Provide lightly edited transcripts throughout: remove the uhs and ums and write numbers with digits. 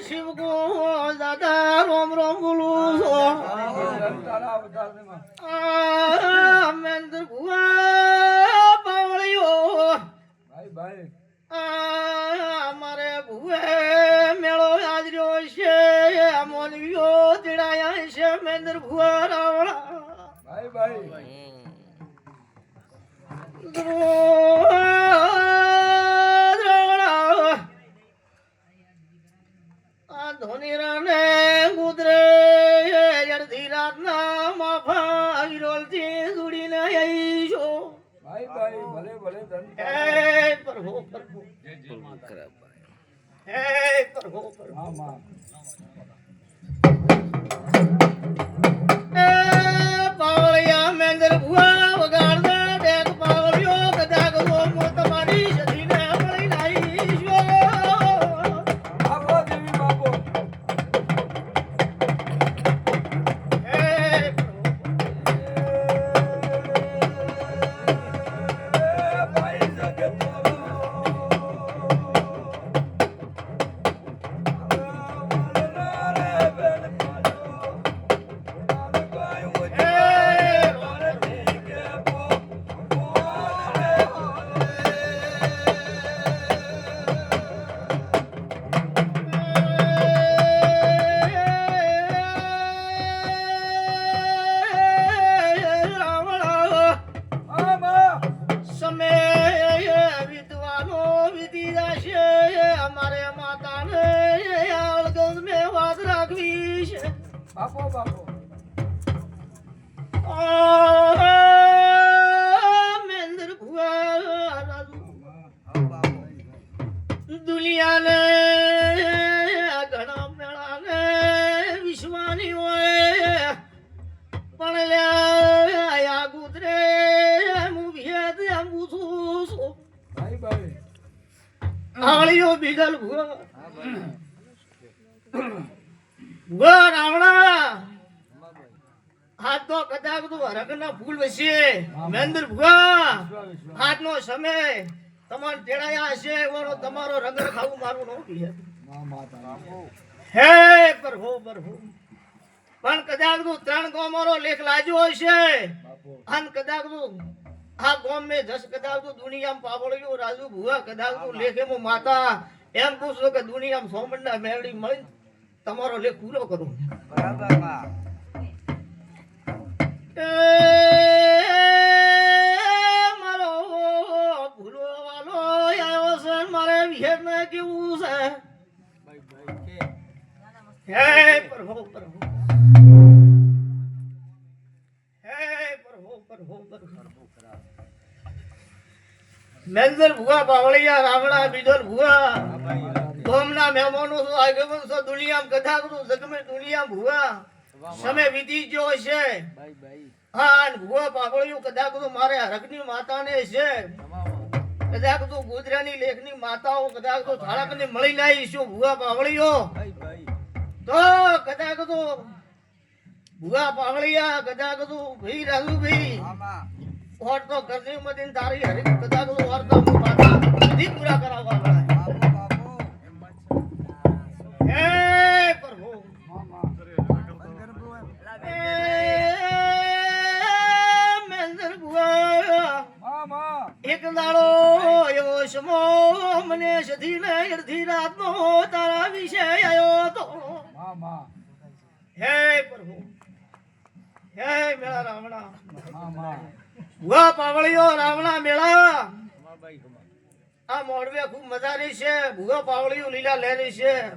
શિવ કો દાદા રોમ રોમ બોલું છું મહેન્દ્ર ભુવા પાવળિયો અમારે ભુવે મેળો હાજર્યો છે મોનવીઓ તેડાયા છે મહેન્દ્ર ભુવા રાવણા ધોનીરાને ગુદરે અડધી રાતના માફા વિરોલથી જોડીને આવીશો પ્રભુ પ્રભુ હે પ્રભુ પાવળિયા મહેન્દ્ર ભુવા વગાડતા ડેક પાવળિયો કદાચ હું તમારી સધીને મળીને આવીશો મહેન્દ્ર ભુવા દુનિયાને ઘણા મેળાને વિશ્વાની હોય પણ આ ગુજરે હું ભેદ એમ પૂછું છું આળીઓ બીગલ ભુવા ભુવા રાવણા હાથ તો કદાચ તો રંગના ફૂલ વસે મહેન્દ્ર ભુવા હાથનો સમય તમારે તેડાયા હશે એવાનો તમારો રંગ ખાવું મારું નહોતું હે પ્રભુ પ્રભુ પણ કદાચ તું 3 ગામનો લેખ લાજ્યો હશે અને કદાચ તું આ ગામ મે જસ કદાચ તું દુનિયામાં પાવળિયો રાજુ ભુવા કદાચ તું લેખે મો માતા એમ પૂછો કે દુનિયામાં સોમંડા મેળડી મળી તમારો લેખ પૂરો કરું બરાબર મારો ભૂલો વાલો આવ્યો છે મારે વિહેર ને કેવું છે હે પ્રભુ પ્રભુ હે પ્રભુ પ્રભુ મહેન્દ્ર ભુવા પાવળિયા રાવણા બીજોલ ભુવા ગોમના મહેમાનો છો આગમન છો દુનિયામાં કથા કરું જગમે દુનિયા ભુવા સમય વીતી ગયો છે હા ભુવા પાવળિયું કદાચ તો મારે હરકની માતાને છે કદાચ તો ગુજરાની લેખની માતાઓ કદાચ તો થાળકને મળી નાઈ શું ભુવા પાવળિયો તો કદાચ તો ભુવા પાવળિયા કદાચ તો ભાઈ રાજુ ભાઈ ઓર તો ગરજી મદીન તારી હરક કદાચ તો ઓર તો માતા બધી પૂરા કરાવવા પડે હે પ્રભુ એક દાડો એવો સમો મને સધી ને અડધી રાતનો તારા વિશે આવ્યો તો હે પ્રભુ હે મેળા રાવણા ભુવા પાવળિયો રાવણા મેળા આ મોડવે ખૂબ મજા રહી છે ભુવા પાવળિયો લીલા લહેરી છે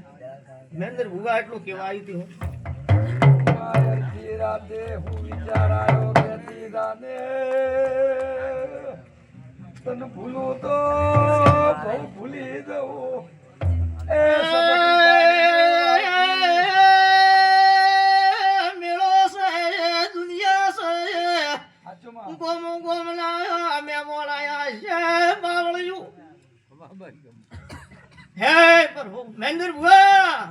મહેન્દ્ર ભુવા એટલું કેવાય હતી રાતે હું વિચારાયો કે દીદાને તને ભૂલું તો બહુ ભૂલી દઉં મેળો છે દુનિયા છે ગોમ ગોમના અમે મોડાયા છે બાવળિયું હે પ્રભુ મહેન્દ્ર ભુવા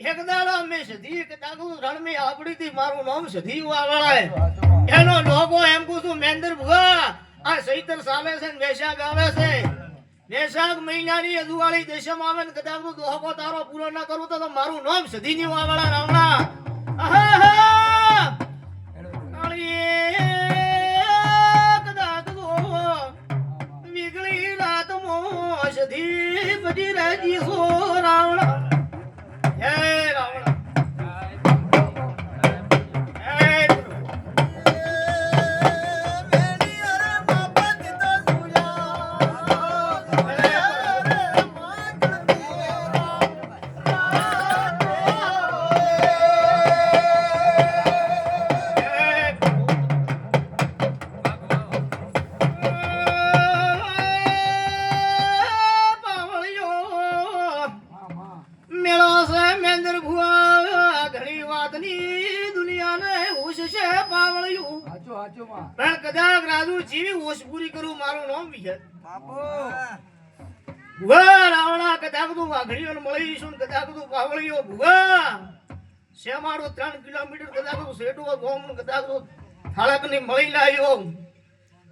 એક દાડો મે સધી એક દાડો રણ મે આપડી થી મારું નામ સધી વાળાય એનો લોગો એમ કુછું મહેન્દ્ર ભુવા આ સૈતર સાલે છે ને વેશાખ આવે છે વેશાખ મહિનાની અદુવાળી દેશમાં આવે ને કદાચ દોહકો તારો પૂરો ના કરું તો મારું નામ સધી ની વાવાળા રાવણા આહા કદાચ તો વીગળી રાત મો સધી બધી રાજી સો રાવણા હે રાવણા પણ કદાચ રાજુ જીવી હોશ પૂરી કરું મારું નામ વિજય ભુવા રાવણા કદાચ તું વાઘડીઓ મળીશું કદાચ તું પાવળીઓ ભુવા શેમાડો 3 કિલોમીટર કદાચ તું શેટુઓ ગોમ કદાચ તું થાળક ની મળી લાયો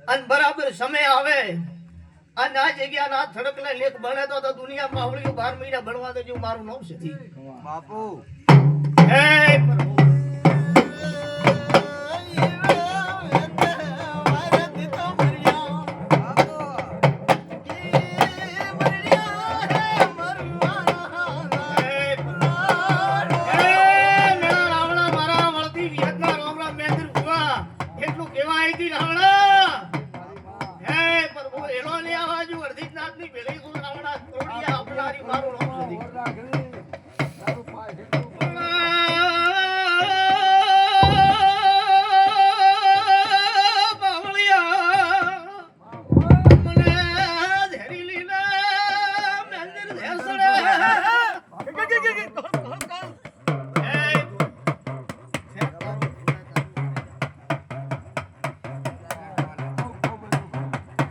અને બરાબર સમય આવે અને આ જગ્યા ના થડકલે લેખ બને તો દુનિયા પાવળીઓ 12 મહિના ભણવા દેજો મારું નામ છે બાપુ હે પ્રભુ